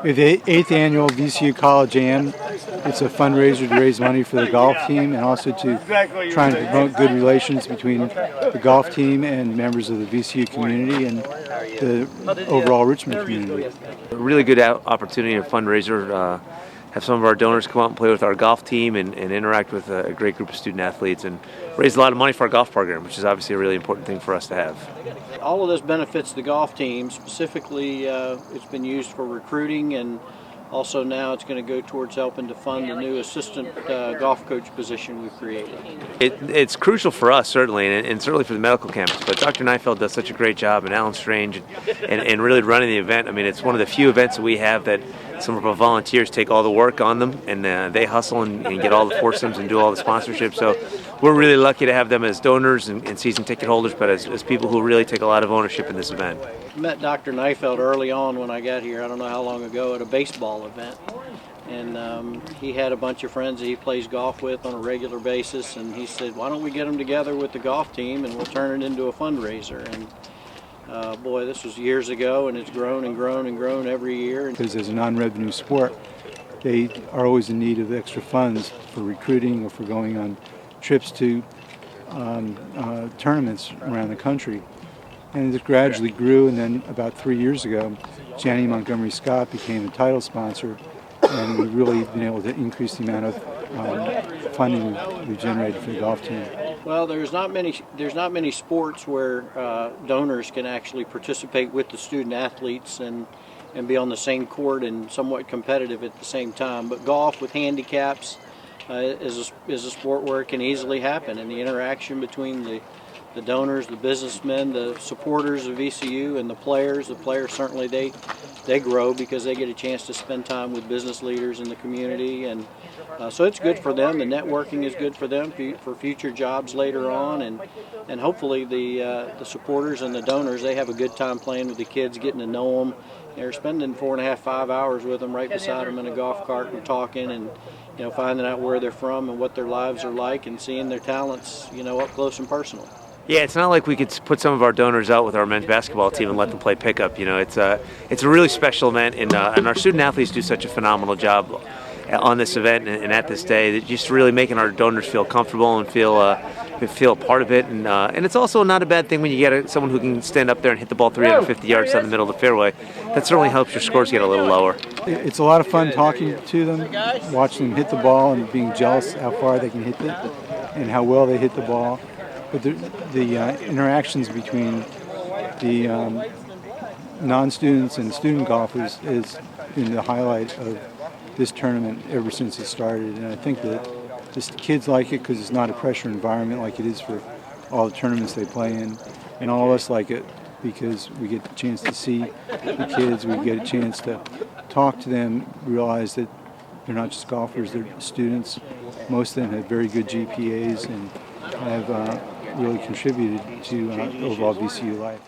The 8th annual VCU College AM. It's a fundraiser to raise money for the golf team and also to try and promote good relations between the golf team and members of the VCU community and the overall Richmond community. A really good opportunity, a fundraiser. Have some of our donors come out and play with our golf team and interact with a great group of student athletes and raise a lot of money for our golf program, which is obviously a really important thing for us to have. All of this benefits the golf team. Specifically, it's been used for recruiting, and also now it's going to go towards helping to fund the new assistant golf coach position we've created. It's crucial for us, certainly, and certainly for the medical campus, but Dr. Neifeld does such a great job, and Alan Strange, and really running the event. I mean, it's one of the few events that we have that some of our volunteers take all the work on them, and they hustle and get all the foursomes and do all the sponsorships. So we're really lucky to have them as donors and season ticket holders, but as people who really take a lot of ownership in this event. I met Dr. Neifeld early on when I got here, I don't know how long ago, at a baseball event. And he had a bunch of friends that he plays golf with on a regular basis, and he said, why don't we get them together with the golf team and we'll turn it into a fundraiser. And boy, this was years ago, and it's grown and grown and grown every year. Because as a non-revenue sport, they are always in need of extra funds for recruiting or for going on trips to tournaments around the country. And it gradually grew, and then about 3 years ago, Janney Montgomery Scott became a title sponsor, and we've really been able to increase the amount of funding we've generated for the golf team. Well, there's not many sports where donors can actually participate with the student athletes and be on the same court and somewhat competitive at the same time. But golf with handicaps is a sport where it can easily happen, and the interaction between the donors, the businessmen, the supporters of VCU, and the players certainly they grow because they get a chance to spend time with business leaders in the community, and so it's good for them. The networking is good for them for future jobs later on, and hopefully the supporters and the donors, they have a good time playing with the kids, getting to know them. They're spending 4.5, 5 hours with them right beside them in a golf cart and talking, and finding out where they're from and what their lives are like, and seeing their talents up close and personal. Yeah, it's not like we could put some of our donors out with our men's basketball team and let them play pickup. It's a really special event, and our student athletes do such a phenomenal job on this event and at this day. Just really making our donors feel comfortable and feel a part of it, and it's also not a bad thing when you get someone who can stand up there and hit the ball 350 yards down the middle of the fairway. That certainly helps your scores get a little lower. It's a lot of fun talking to them, watching them hit the ball and being jealous how far they can hit it and how well they hit the ball. But the interactions between the non-students and student golfers has been the highlight of this tournament ever since it started. And I think that the kids like it because it's not a pressure environment like it is for all the tournaments they play in. And all of us like it because we get the chance to see the kids, we get a chance to talk to them, realize that they're not just golfers, they're students. Most of them have very good GPAs and have really contributed to overall VCU life.